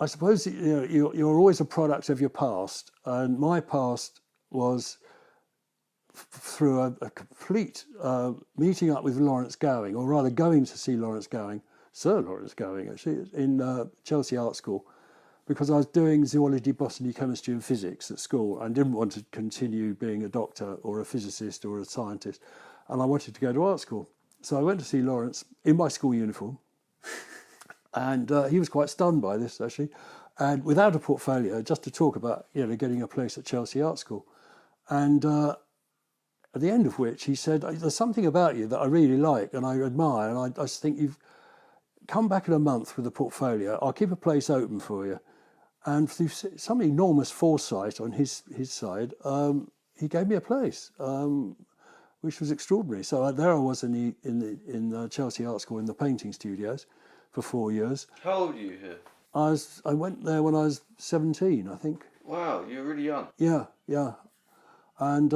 I suppose you're always a product of your past, and my past was through a complete meeting up with Lawrence Gowing, or rather going to see Lawrence Gowing, Sir Lawrence Gowing, actually, in Chelsea Art School, because I was doing zoology, botany, chemistry and physics at school and didn't want to continue being a doctor or a physicist or a scientist, and I wanted to go to art school. So I went to see Lawrence in my school uniform, and he was quite stunned by this, actually, and without a portfolio, just to talk about getting a place at Chelsea Art School. And at the end of which he said, there's something about you that I really like and I admire, and I just think you've come back in a month with a portfolio. I'll keep a place open for you. And through some enormous foresight on his side, he gave me a place, which was extraordinary. So there I was in the Chelsea Art School in the painting studios for 4 years. How old are you here? I went there when I was 17, I think. Wow, you're really young. Yeah. And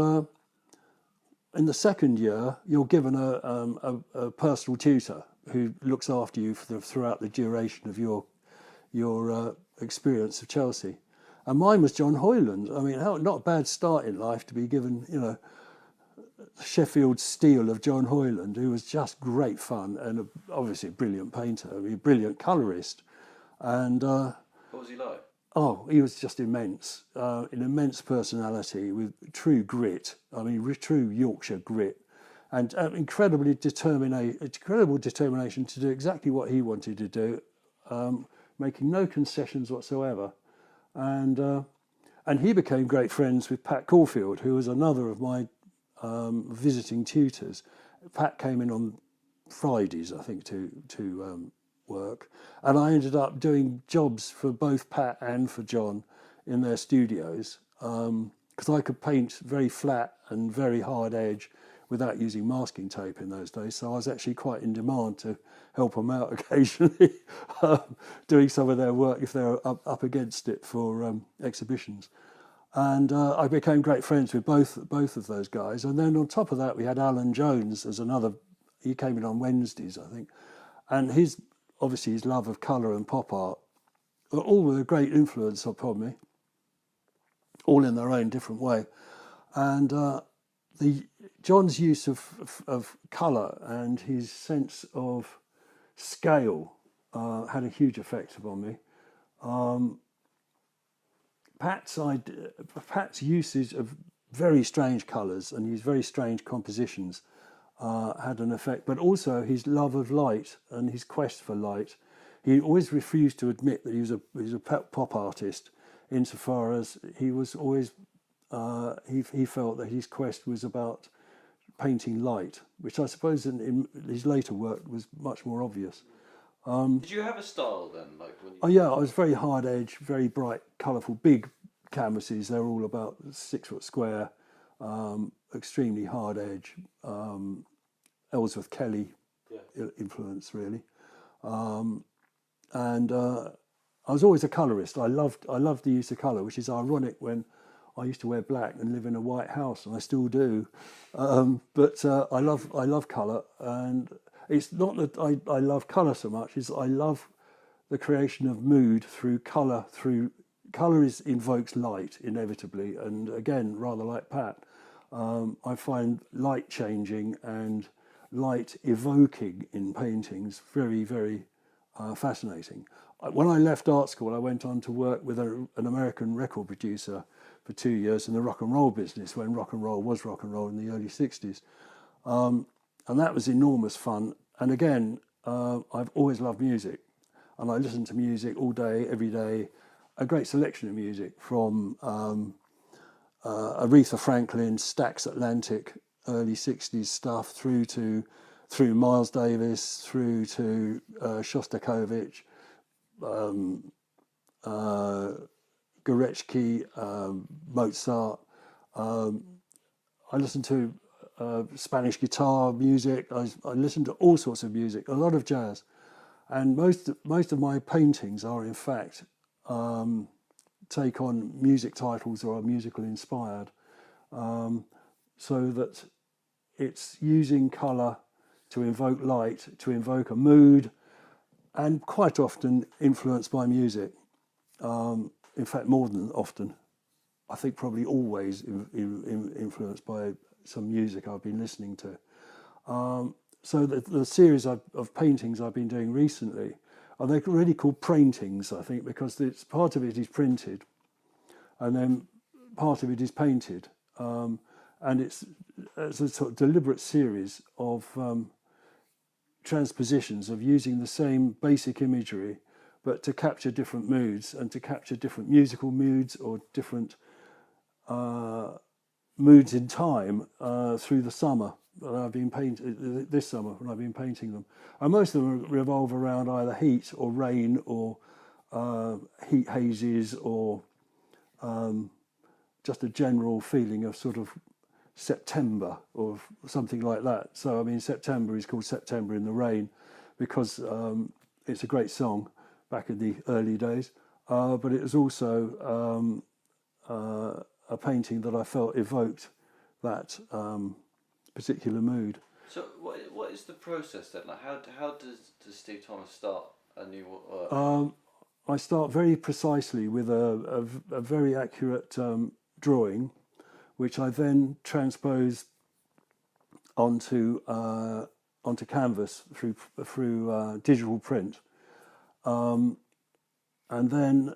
in the second year, you're given a personal tutor who looks after you throughout the duration of your experience of Chelsea. And mine was John Hoyland. I mean, not a bad start in life to be given, Sheffield steel of John Hoyland, who was just great fun and obviously a brilliant painter, a brilliant colourist. And what was he like? Oh, he was just immense, an immense personality with true grit. I mean, true Yorkshire grit, and incredible determination to do exactly what he wanted to do, making no concessions whatsoever. And he became great friends with Pat Caulfield, who was another of my visiting tutors. Pat came in on Fridays, I think, to work, and I ended up doing jobs for both Pat and for John in their studios, because I could paint very flat and very hard edge without using masking tape in those days. So I was actually quite in demand to help them out occasionally, doing some of their work if they were up against it for exhibitions. And I became great friends with both of those guys. And then on top of that, we had Alan Jones as another. He came in on Wednesdays, I think, and his love of colour and pop art were all with a great influence upon me, all in their own different way. And John's use of colour and his sense of scale had a huge effect upon me. Pat's usage of very strange colours and his very strange compositions had an effect, but also his love of light and his quest for light. He always refused to admit that he was a pop artist, insofar as he was always he felt that his quest was about painting light, which I suppose in his later work was much more obvious. Did you have a style then? Oh yeah, I was very hard edge, very bright, colourful, big canvases. They're all about 6 foot square, extremely hard edge. Ellsworth Kelly influence really, and I was always a colourist. I loved the use of colour, which is ironic when I used to wear black and live in a white house, and I still do. But I love colour, and it's not that I love colour so much, is I love the creation of mood through colour. Colour invokes light inevitably, and again, rather like Pat, I find light changing and light evoking in paintings very, very fascinating. When I left art school, I went on to work with an American record producer for 2 years in the rock and roll business, when rock and roll was rock and roll in the early 60s. And that was enormous fun. And again, I've always loved music, and I listen to music all day, every day, a great selection of music from Aretha Franklin, Stax Atlantic, early 60s stuff, through Miles Davis, through to Shostakovich, Gorecki, Mozart. I listen to Spanish guitar music. I listen to all sorts of music, a lot of jazz, and most of my paintings are in fact take on music titles or are musical inspired, so that it's using colour to invoke light, to invoke a mood, and quite often influenced by music. in fact more than often, I think probably always influenced by some music I've been listening to. So the series of paintings I've been doing recently, they're really called paintings, I think, because part of it is printed and then part of it is painted. And it's a sort of deliberate series of transpositions of using the same basic imagery, but to capture different moods and to capture different musical moods or different moods in time through the summer that I've been painting this summer when I've been painting them. And most of them revolve around either heat or rain or heat hazes or just a general feeling of sort of September or something like that. So I mean, September is called September in the Rain because it's a great song back in the early days, but it was also a painting that I felt evoked that particular mood. So what is the process then? Like how does Steve Thomas start a new work? I start very precisely with a very accurate drawing, which I then transpose onto canvas through digital print, and then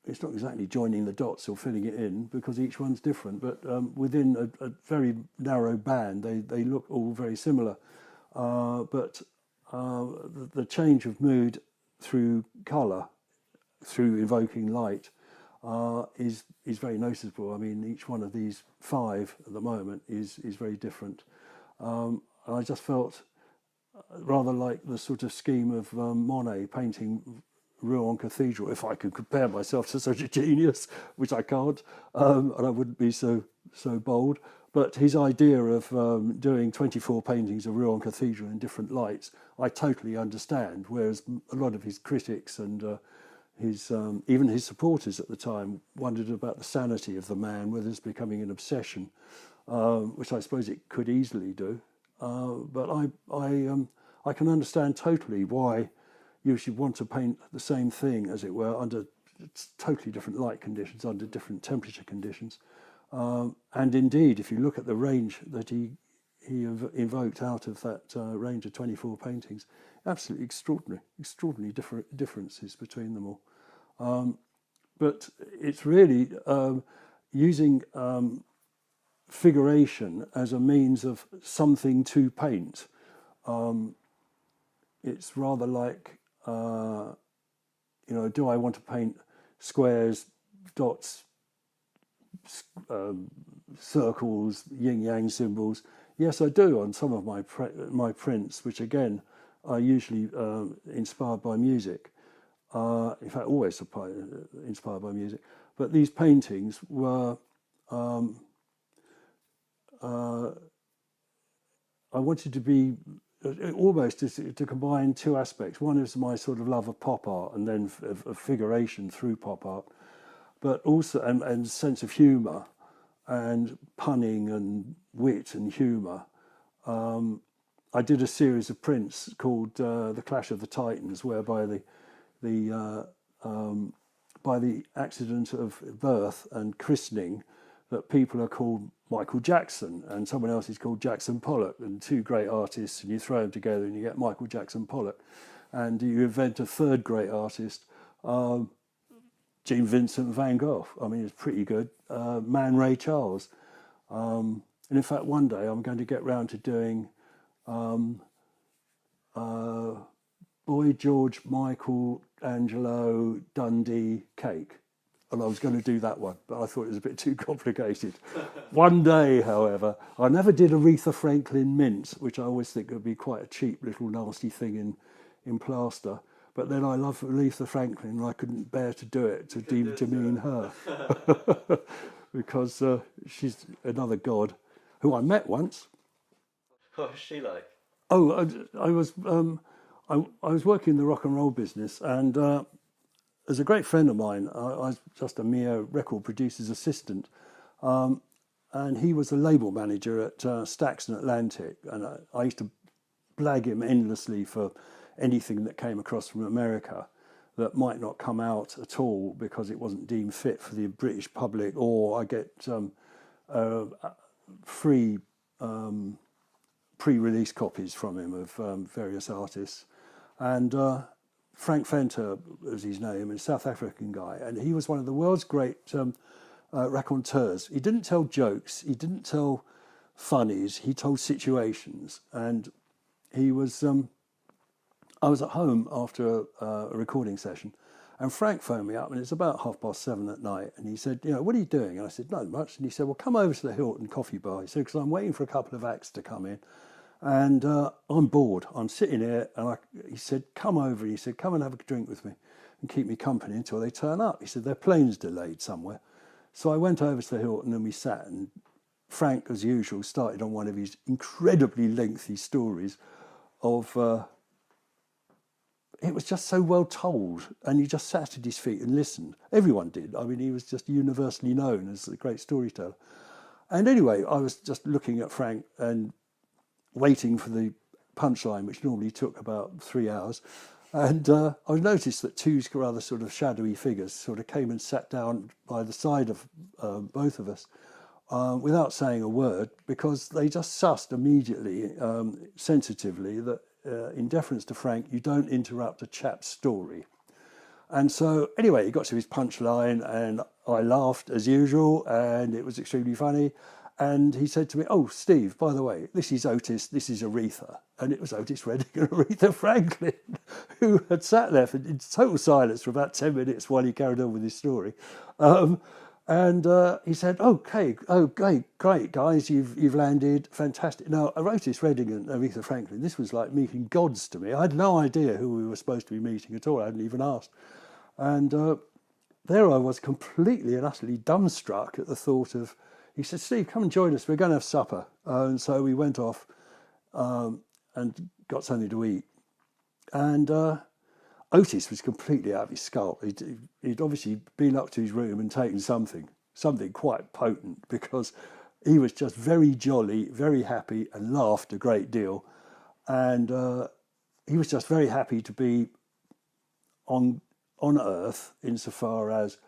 it's not exactly joining the dots or filling it in because each one's different, but within a very narrow band they look all very similar, but the change of mood through colour, through invoking light, is very noticeable. I mean, each one of these 5 at the moment is very different. I just felt rather like the sort of scheme of Monet painting Rouen Cathedral, if I could compare myself to such a genius, which I can't, and I wouldn't be so bold. But his idea of doing 24 paintings of Rouen Cathedral in different lights, I totally understand, whereas a lot of his critics and even his supporters at the time wondered about the sanity of the man, whether it's becoming an obsession, which I suppose it could easily do. But I can understand totally why you should want to paint the same thing, as it were, under totally different light conditions, under different temperature conditions. And indeed, if you look at the range that he invoked out of that range of 24 paintings, absolutely extraordinary differences between them all. But it's really using figuration as a means of something to paint. It's rather like, do I want to paint squares, dots, circles, yin-yang symbols? Yes, I do on some of my prints, which again are usually inspired by music. In fact, always inspired by music. But these paintings were, I wanted to be almost to combine 2 aspects. One is my sort of love of pop art and then of figuration through pop art, but also and sense of humour and punning and wit and humour. I did a series of prints called The Clash of the Titans, whereby by the accident of birth and christening, that people are called Michael Jackson and someone else is called Jackson Pollock, and 2 great artists, and you throw them together and you get Michael Jackson Pollock, and you invent a 3rd great artist, Jean Vincent Van Gogh. I mean, it's pretty good. Man Ray Charles. And in fact, one day I'm going to get round to doing Boy George Michael Angelo Dundee Cake. And I was going to do that one, but I thought it was a bit too complicated. One day, however, I never did Aretha Franklin mints, which I always think would be quite a cheap little nasty thing in plaster. But then I love Aretha Franklin, and I couldn't bear to do it to demean her. Because she's another god who I met once. What was she like? Oh, I was working in the rock and roll business, and as a great friend of mine, I was just a mere record producer's assistant, and he was a label manager at Stax and Atlantic, and I used to blag him endlessly for anything that came across from America that might not come out at all because it wasn't deemed fit for the British public, or I get free pre-release copies from him of various artists. And Frank Venter was his name, a South African guy, and he was one of the world's great raconteurs. He didn't tell jokes, he didn't tell funnies, he told situations. And he was, I was at home after a recording session, and Frank phoned me up, and it's about 7:30 at night, and he said, what are you doing? And I said, not much. And he said, well, come over to the Hilton Coffee Bar. He said, because I'm waiting for a couple of acts to come in, and I'm bored. I'm sitting here, and he said, come over. He said, come and have a drink with me and keep me company until they turn up. He said, their plane's delayed somewhere. So I went over to the Hilton, and we sat, and Frank, as usual, started on one of his incredibly lengthy stories of... it was just so well told, and he just sat at his feet and listened. Everyone did. I mean, he was just universally known as a great storyteller. And anyway, I was just looking at Frank and waiting for the punchline, which normally took about 3 hours. And I noticed that two rather sort of shadowy figures sort of came and sat down by the side of both of us without saying a word, because they just sussed immediately, sensitively, that in deference to Frank, you don't interrupt a chap's story. And so anyway, he got to his punchline, and I laughed as usual, and it was extremely funny. And he said to me, oh, Steve, by the way, this is Otis, this is Aretha. And it was Otis Redding and Aretha Franklin, who had sat there in total silence for about 10 minutes while he carried on with his story. And he said, okay, great, guys, you've landed, fantastic. Now, Otis Redding and Aretha Franklin, this was like meeting gods to me. I had no idea who we were supposed to be meeting at all. I hadn't even asked. And there I was, completely and utterly dumbstruck at the thought of, he said, Steve, come and join us. We're going to have supper. And so we went off and got something to eat. And Otis was completely out of his skull. He'd obviously been up to his room and taken something quite potent, because he was just very jolly, very happy, and laughed a great deal. And he was just very happy to be on Earth, insofar as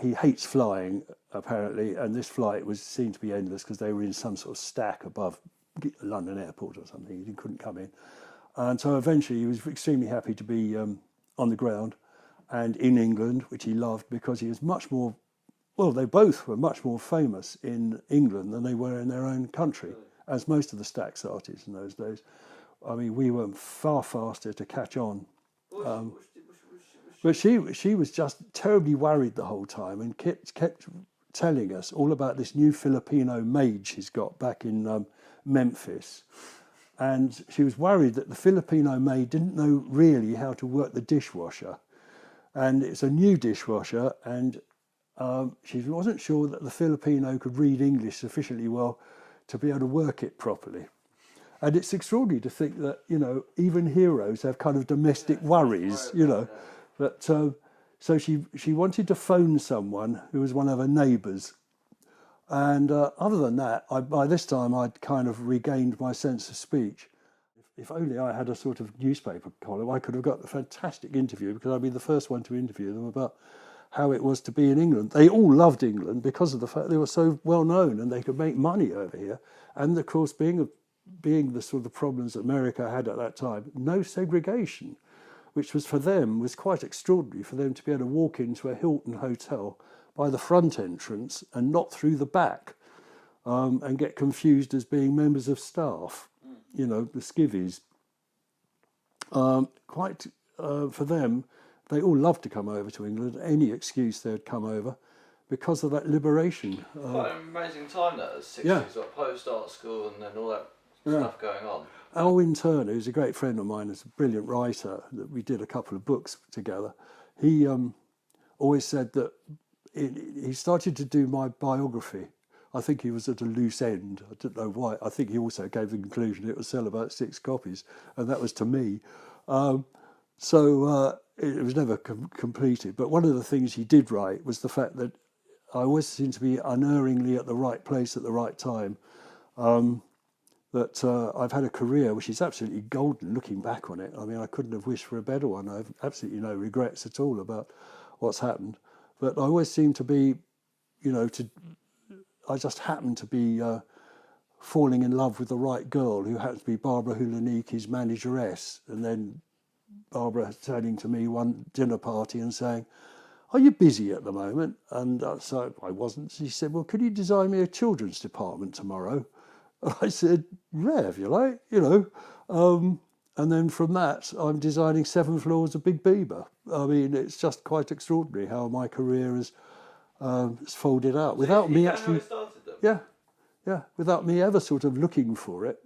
he hates flying, apparently, and this flight was seen to be endless because they were in some sort of stack above London Airport or something. He couldn't come in. And so eventually he was extremely happy to be on the ground and in England, which he loved, because he was much more, well, they both were much more famous in England than they were in their own country, as most of the Stax artists in those days. I mean, we were far faster to catch on. But she was just terribly worried the whole time, and kept telling us all about this new Filipino maid she's got back in Memphis. And she was worried that the Filipino maid didn't know really how to work the dishwasher. And it's a new dishwasher, and she wasn't sure that the Filipino could read English sufficiently well to be able to work it properly. And it's extraordinary to think that, even heroes have kind of domestic worries, But so she wanted to phone someone who was one of her neighbours. And other than that, by this time I'd kind of regained my sense of speech. If only I had a sort of newspaper column, I could have got a fantastic interview, because I'd be the first one to interview them about how it was to be in England. They all loved England because of the fact they were so well known and they could make money over here. And of course, being the sort of problems that America had at that time, no segregation, which was for them was quite extraordinary, for them to be able to walk into a Hilton hotel by the front entrance and not through the back, and get confused as being members of staff, the skivvies. For them, they all loved to come over to England, any excuse they'd come over, because of that liberation. Quite an amazing time, that, the 60s, Yeah. like post-art school and then all that stuff going on. Alwyn Turner, who's a great friend of mine, is a brilliant writer, that we did a couple of books together. He always said that he started to do my biography. I think he was at a loose end. I don't know why. I think he also gave the conclusion it would sell about 6 copies, and that was to me. So it was never completed. But one of the things he did write was the fact that I always seemed to be unerringly at the right place at the right time. that I've had a career which is absolutely golden looking back on it. I mean, I couldn't have wished for a better one. I have absolutely no regrets at all about what's happened. But I always seem to be, I just happened to be falling in love with the right girl, who happened to be Barbara Hulaniki's manageress, and then Barbara turning to me one dinner party and saying, "Are you busy at the moment?" And so I wasn't. She said, "Well, could you design me a children's department tomorrow?" And I said, "Yeah, if you like, And then from that, I'm designing 7 floors of Big Biba. I mean, it's just quite extraordinary how my career has folded out without me actually. How it started, then? Yeah, without me ever sort of looking for it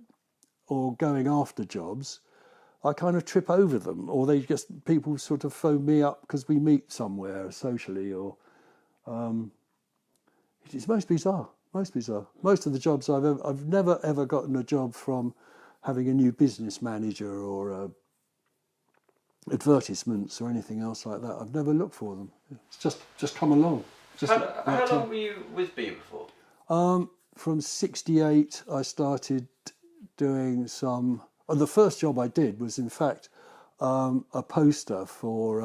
or going after jobs. I kind of trip over them, or people sort of phone me up because we meet somewhere socially, or it's most bizarre. Most of the jobs I've never ever gotten a job from having a new business manager or advertisements or anything else like that. I've never looked for them. It's just come along. How long were you with Biba for? From 68, I started doing some. The first job I did was, in fact, a poster for.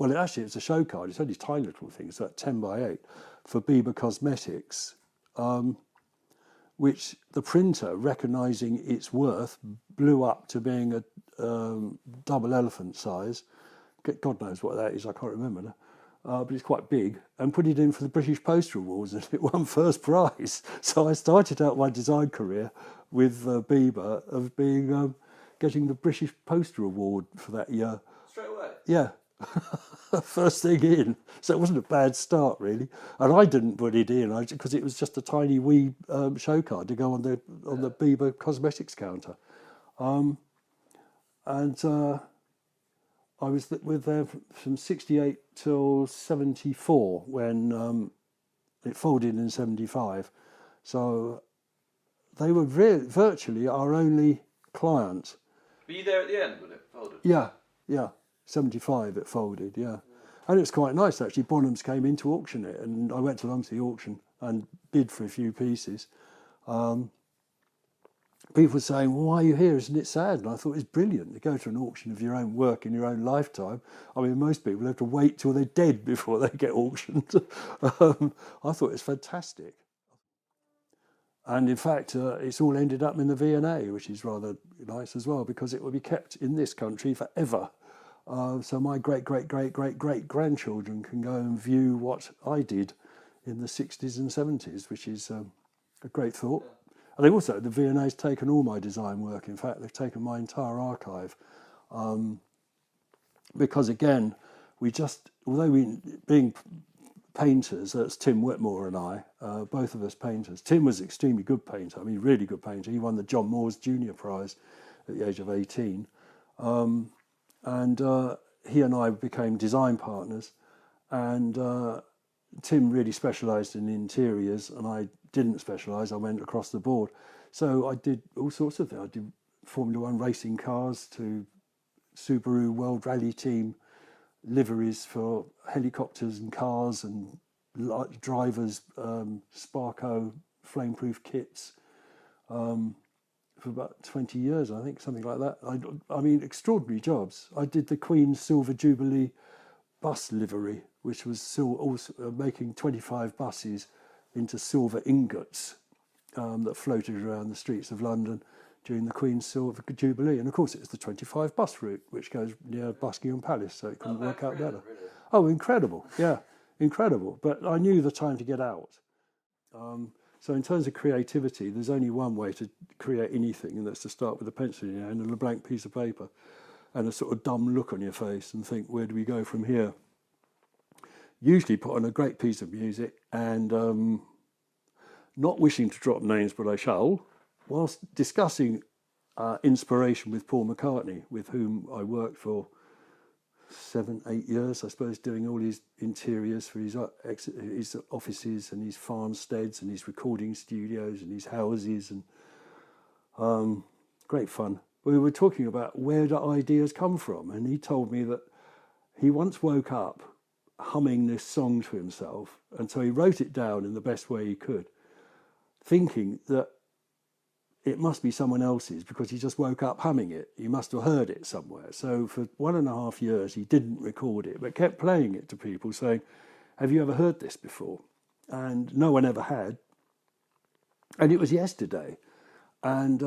Actually, it's a show card. It's only a tiny little thing. It's like 10 by 8 for Biba Cosmetics, which the printer, recognising its worth, blew up to being a double elephant size. God knows what that is. I can't remember now. But it's quite big, and put it in for the British Poster Awards, and it won first prize. So I started out my design career with Biba of being getting the British Poster Award for that year. Straight away? Yeah. First thing in. So it wasn't a bad start, really. And I didn't put it in because it was just a tiny wee show card to go on the Biba Cosmetics counter. I was with them from 68 till 74 when it folded in 75. So they were virtually our only client. Were you there at the end when it folded? Yeah. 75 it folded, yeah. And it was quite nice, actually. Bonhams came in to auction it, and I went along to the auction and bid for a few pieces. People were saying, "Well, why are you here? Isn't it sad?" And I thought it was brilliant to go to an auction of your own work in your own lifetime. I mean, most people have to wait till they're dead before they get auctioned. I thought it was fantastic. And in fact, it's all ended up in the V&A, which is rather nice as well, because it will be kept in this country forever. So my great-great-great-great-grandchildren can go and view what I did in the 60s and 70s, which is a great thought. And they've also, the V&A's taken all my design work. In fact, they've taken my entire archive. Because again, being painters, that's Tim Whitmore and I, both of us painters. Tim was an extremely good painter, really good painter. He won the John Moores Junior Prize at the age of 18. And he and I became design partners, and Tim really specialised in interiors, and I didn't specialise. I went across the board. So I did all sorts of things. I did Formula One racing cars to Subaru World Rally Team liveries for helicopters and cars and drivers, Sparco flameproof kits. For about 20 years, I think, something like that. I mean, extraordinary jobs. I did the Queen's Silver Jubilee bus livery, which was also making 25 buses into silver ingots that floated around the streets of London during the Queen's Silver Jubilee. And of course, it's the 25 bus route, which goes near Buckingham Palace, so it couldn't work out better. Really? Oh, incredible. Yeah, incredible. But I knew the time to get out. So in terms of creativity, there's only one way to create anything, and that's to start with a pencil in your hand and a blank piece of paper and a sort of dumb look on your face and think, where do we go from here? Usually put on a great piece of music and not wishing to drop names, but I shall, whilst discussing inspiration with Paul McCartney, with whom I worked for 7-8 years, I suppose, doing all his interiors for his offices and his farmsteads and his recording studios and his houses, and great fun. We were talking about where do ideas come from, and he told me that he once woke up humming this song to himself, and so he wrote it down in the best way he could, thinking that it must be someone else's because he just woke up humming it. He must have heard it somewhere. So for 1.5 years, he didn't record it, but kept playing it to people saying, have you ever heard this before? And no one ever had. And it was yesterday. And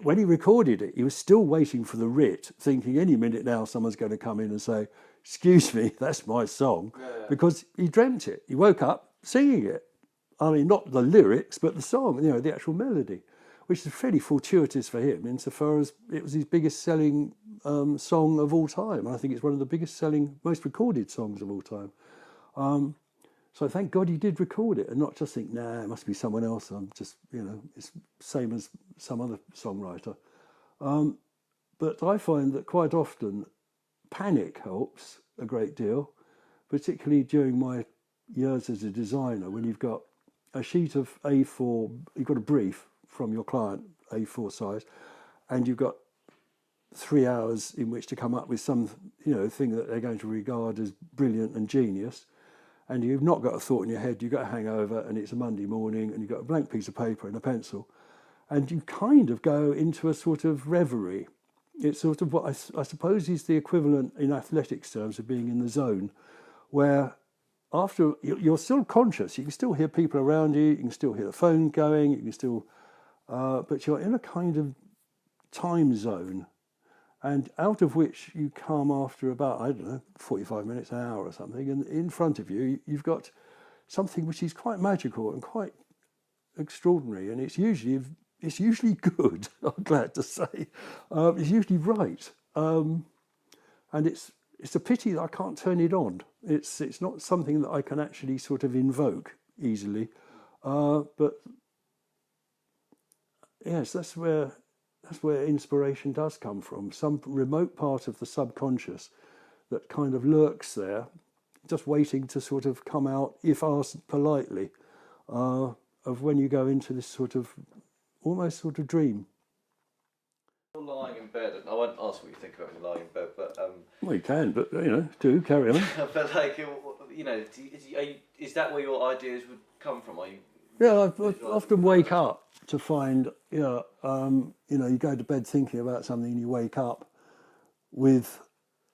when he recorded it, he was still waiting for the writ, thinking any minute now someone's going to come in and say, excuse me, that's my song. Because he dreamt it. He woke up singing it. I mean, not the lyrics, but the song, the actual melody, which is fairly fortuitous for him insofar as it was his biggest selling song of all time. I think it's one of the biggest selling, most recorded songs of all time. So thank God he did record it and not just think, nah, it must be someone else. I'm just, it's same as some other songwriter. But I find that quite often panic helps a great deal, particularly during my years as a designer, when you've got a sheet of A4, you've got a brief from your client, A4 size, and you've got 3 hours in which to come up with some, thing that they're going to regard as brilliant and genius, and you've not got a thought in your head, you've got a hangover, and it's a Monday morning, and you've got a blank piece of paper and a pencil, and you kind of go into a sort of reverie. It's sort of what I suppose is the equivalent in athletics terms of being in the zone, where after you're still conscious, you can still hear people around you, you can still hear the phone going, you can still, but you're in a kind of time zone, and out of which you come after about, 45 minutes, an hour or something, and in front of you, you've got something which is quite magical and quite extraordinary, and it's usually good, I'm glad to say. It's usually right, and it's a pity that I can't turn it on. It's not something that I can actually sort of invoke easily, but yes, that's where inspiration does come from. Some remote part of the subconscious that kind of lurks there, just waiting to sort of come out, if asked politely, of when you go into this sort of almost sort of dream. You're lying in bed, and I won't ask what you think about when you're lying in bed, but Well, you can, but do carry on. but like, is that where your ideas would come from? Are you? Yeah, I often wake up to find, you go to bed thinking about something, and you wake up with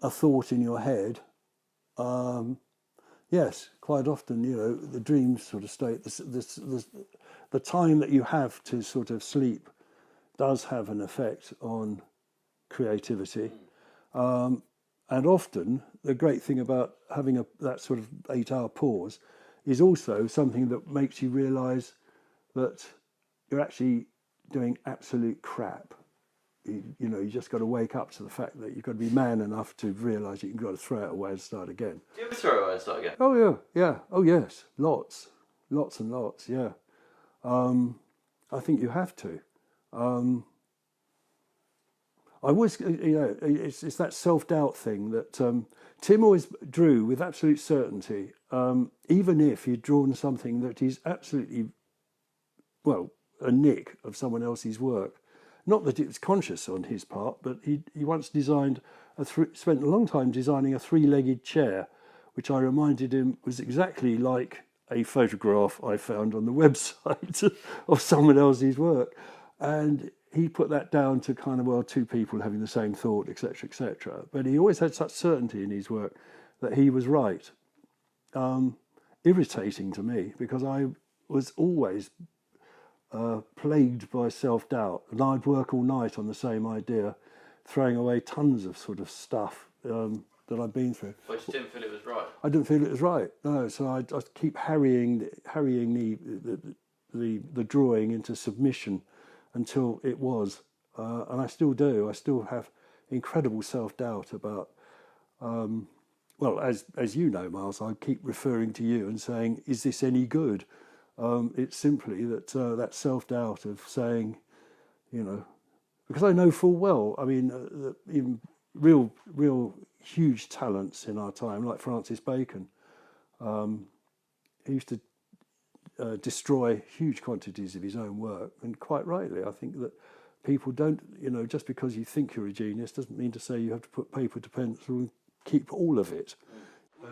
a thought in your head. Yes, quite often, the dream sort of state, the time that you have to sort of sleep does have an effect on creativity. And often, the great thing about having that sort of 8-hour pause is also something that makes you realise that you're actually doing absolute crap. You just got to wake up to the fact that you've got to be man enough to realise you've got to throw it away and start again. Do you ever throw it away and start again? Oh yeah. Oh yes, lots and lots. Yeah, I think you have to. I was, it's that self-doubt thing that Tim always drew with absolute certainty, even if he'd drawn something that is absolutely, a nick of someone else's work. Not that it was conscious on his part, but he once designed, spent a long time designing a 3-legged chair, which I reminded him was exactly like a photograph I found on the website of someone else's work. And he put that down to kind of, two people having the same thought, etc., etc. But he always had such certainty in his work that he was right. Irritating to me, because I was always plagued by self-doubt, and I'd work all night on the same idea, throwing away tons of sort of stuff that I'd been through. But you didn't feel it was right? I didn't feel it was right, no. So I'd keep harrying the drawing into submission until it was, and I still do. I still have incredible self-doubt about, as you know, Myles, I keep referring to you and saying, is this any good? It's simply that self-doubt of saying, because I know full well, I mean, even real huge talents in our time, like Francis Bacon, he used to destroy huge quantities of his own work, and quite rightly. I think that people don't, just because you think you're a genius doesn't mean to say you have to put paper to pencil and keep all of it.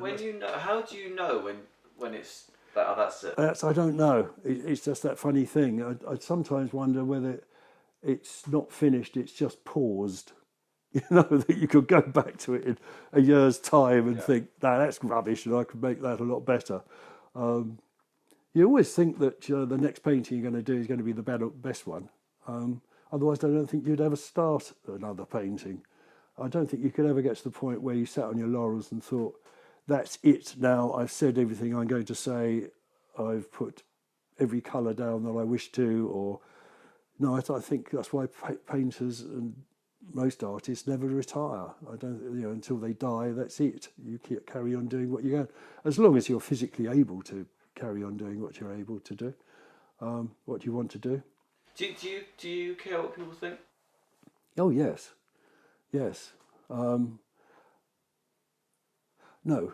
How do you know when it's that's it? I don't know. It's just that funny thing. I sometimes wonder whether it's not finished, it's just paused. You know, that you could go back to it in a year's time and think, no, that's rubbish and I could make that a lot better. You always think that the next painting you're going to do is going to be the best one. Otherwise, I don't think you'd ever start another painting. I don't think you could ever get to the point where you sat on your laurels and thought, that's it now, I've said everything I'm going to say, I've put every colour down that I wish to, or... No, I think that's why painters and most artists never retire. I don't, until they die, that's it. You carry on doing what you can, as long as you're physically able to carry on doing what you're able to do, what you want to do. Do you care what people think? Oh yes. No,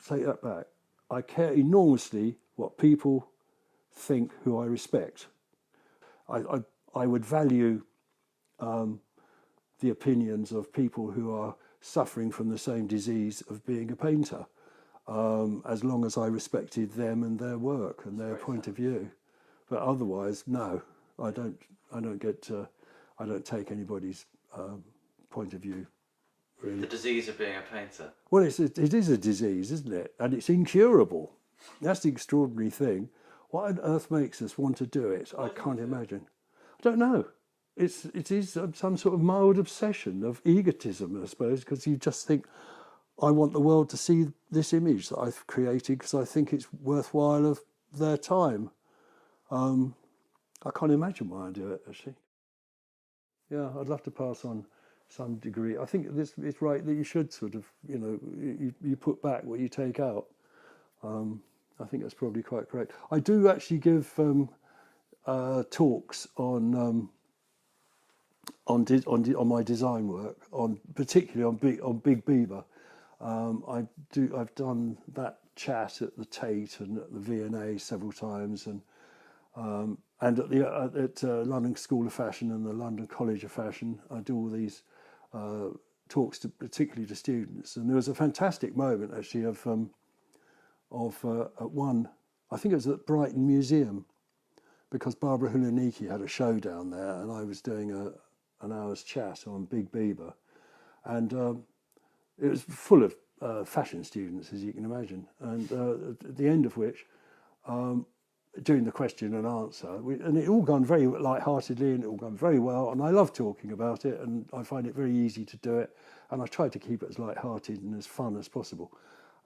take that back. I care enormously what people think who I respect. I would value the opinions of people who are suffering from the same disease of being a painter, as long as I respected them and their work and their point of view. But otherwise, no, I don't take anybody's point of view. Really. The disease of being a painter. Well, it is a disease, isn't it? And it's incurable. That's the extraordinary thing. What on earth makes us want to do it? I can't imagine. I don't know. It is some sort of mild obsession of egotism, I suppose, because you just think, I want the world to see this image that I've created because I think it's worthwhile of their time. I can't imagine why I do it, actually. Yeah, I'd love to pass on some degree. I think it's right that you should sort of, you put back what you take out. I think that's probably quite correct. I do actually give talks on my design work, particularly on Big Biba. I've done that chat at the Tate and at the V&A several times, and at the London School of Fashion and the London College of Fashion. I do all these talks particularly to students, and there was a fantastic moment actually of at one, I think it was at Brighton Museum, because Barbara Hulaniki had a show down there, and I was doing an hour's chat on Big Biba, and it was full of fashion students, as you can imagine, and at the end of which, doing the question and answer, and it all gone very light-heartedly, and it all gone very well, and I love talking about it, and I find it very easy to do it, and I try to keep it as light-hearted and as fun as possible.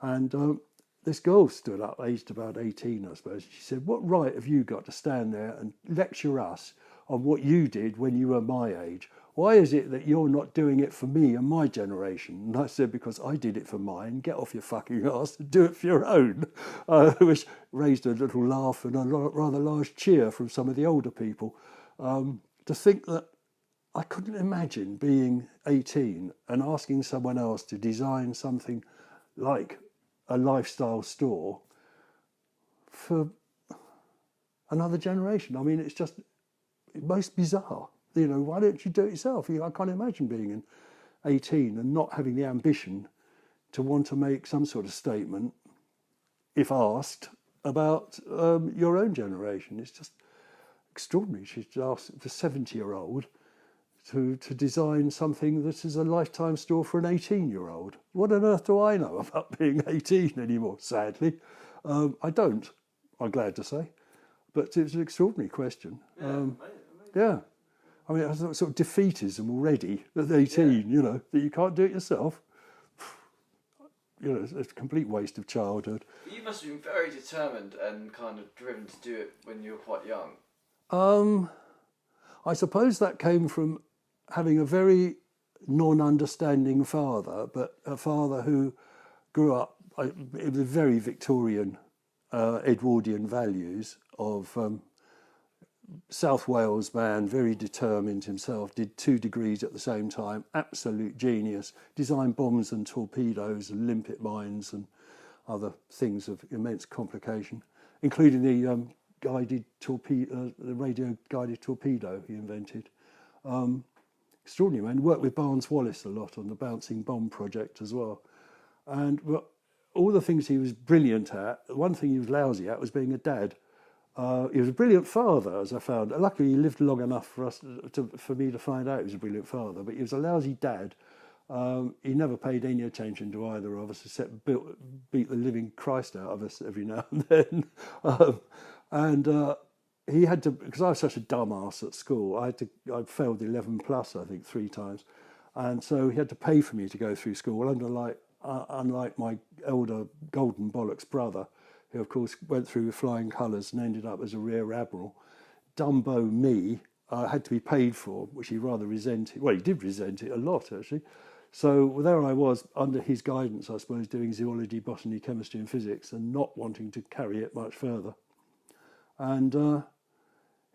And this girl stood up, aged about 18, I suppose. She said, "What right have you got to stand there and lecture us on what you did when you were my age? Why is it that you're not doing it for me and my generation?" And I said, "Because I did it for mine. Get off your fucking arse and do it for your own," which raised a little laugh and a rather large cheer from some of the older people. To think that I couldn't imagine being 18 and asking someone else to design something like a lifestyle store for another generation. I mean, it's just most bizarre. Why don't you do it yourself? I can't imagine being 18 and not having the ambition to want to make some sort of statement, if asked, about your own generation. It's just extraordinary. She's asked the 70-year-old to design something that is a lifetime store for an 18-year-old. What on earth do I know about being 18 anymore, sadly? I don't, I'm glad to say. But it's an extraordinary question. Yeah. I mean, it's sort of defeatism already at 18, that you can't do it yourself. It's a complete waste of childhood. You must have been very determined and kind of driven to do it when you were quite young. I suppose that came from having a very non-understanding father, but a father who grew up with very Victorian, Edwardian values of South Wales man, very determined himself, did 2 degrees at the same time, absolute genius, designed bombs and torpedoes and limpet mines and other things of immense complication, including the radio guided torpedo he invented. Extraordinary man. Worked with Barnes Wallis a lot on the bouncing bomb project as well. And all the things he was brilliant at, the one thing he was lousy at was being a dad. He was a brilliant father, as I found. Luckily, he lived long enough for me to find out he was a brilliant father. But he was a lousy dad. He never paid any attention to either of us, except beat the living Christ out of us every now and then. And he had to, because I was such a dumbass at school. I failed 11 plus, I think, 3 times, and so he had to pay for me to go through school. Unlike my elder golden bollocks brother, who of course went through with flying colours and ended up as a rear admiral. Dumbo me had to be paid for, which he rather resented. Well, he did resent it a lot, actually. So there I was, under his guidance, I suppose, doing zoology, botany, chemistry and physics, and not wanting to carry it much further. And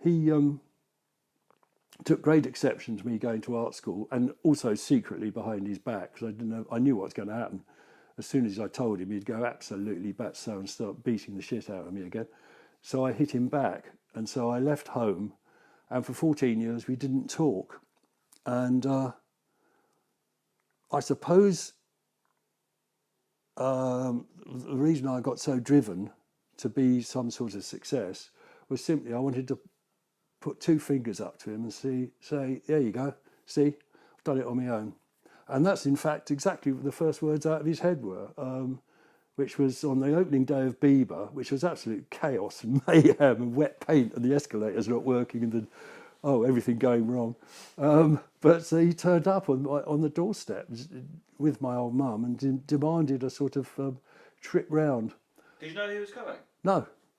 he took great exception to me going to art school, and also secretly behind his back, because I knew what was going to happen. As soon as I told him, he'd go absolutely batso and start beating the shit out of me again. So I hit him back, and so I left home, and for 14 years we didn't talk. And I suppose the reason I got so driven to be some sort of success was simply I wanted to put 2 fingers up to him and say, there you go, see, I've done it on my own. And that's, in fact, exactly what the first words out of his head were, which was on the opening day of Biba, which was absolute chaos and mayhem and wet paint and the escalators not working and everything going wrong. But he turned up on the doorstep with my old mum and demanded a sort of trip round. Did you know he was coming?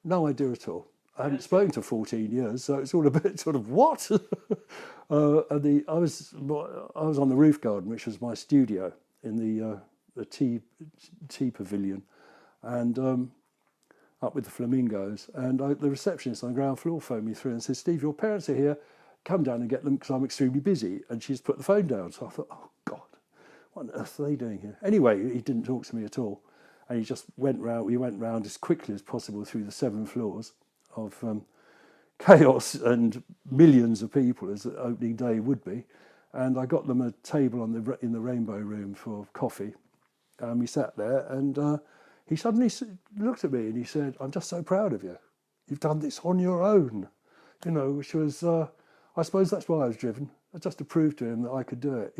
No idea at all. I hadn't spoken to 14 years, so it's all a bit sort of what? I was on the roof garden, which was my studio in the tea pavilion, and up with the flamingos. And the receptionist on the ground floor phoned me through and said, "Steve, your parents are here. Come down and get them because I'm extremely busy." And she's put the phone down. So I thought, oh God, what on earth are they doing here? Anyway, he didn't talk to me at all, and he just went round. We went round as quickly as possible through the 7 floors of chaos and millions of people, as the opening day would be. And I got them a table in the Rainbow Room for coffee. And we sat there, and he suddenly looked at me and he said, "I'm just so proud of you. You've done this on your own." Which was, I suppose that's why I was driven. Just to prove to him that I could do it,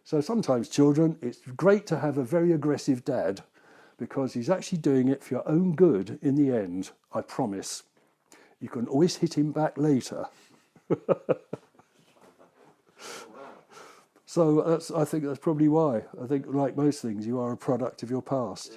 So sometimes, children, it's great to have a very aggressive dad, because he's actually doing it for your own good in the end, I promise. You can always hit him back later. So I think that's probably why. I think, like most things, you are a product of your past,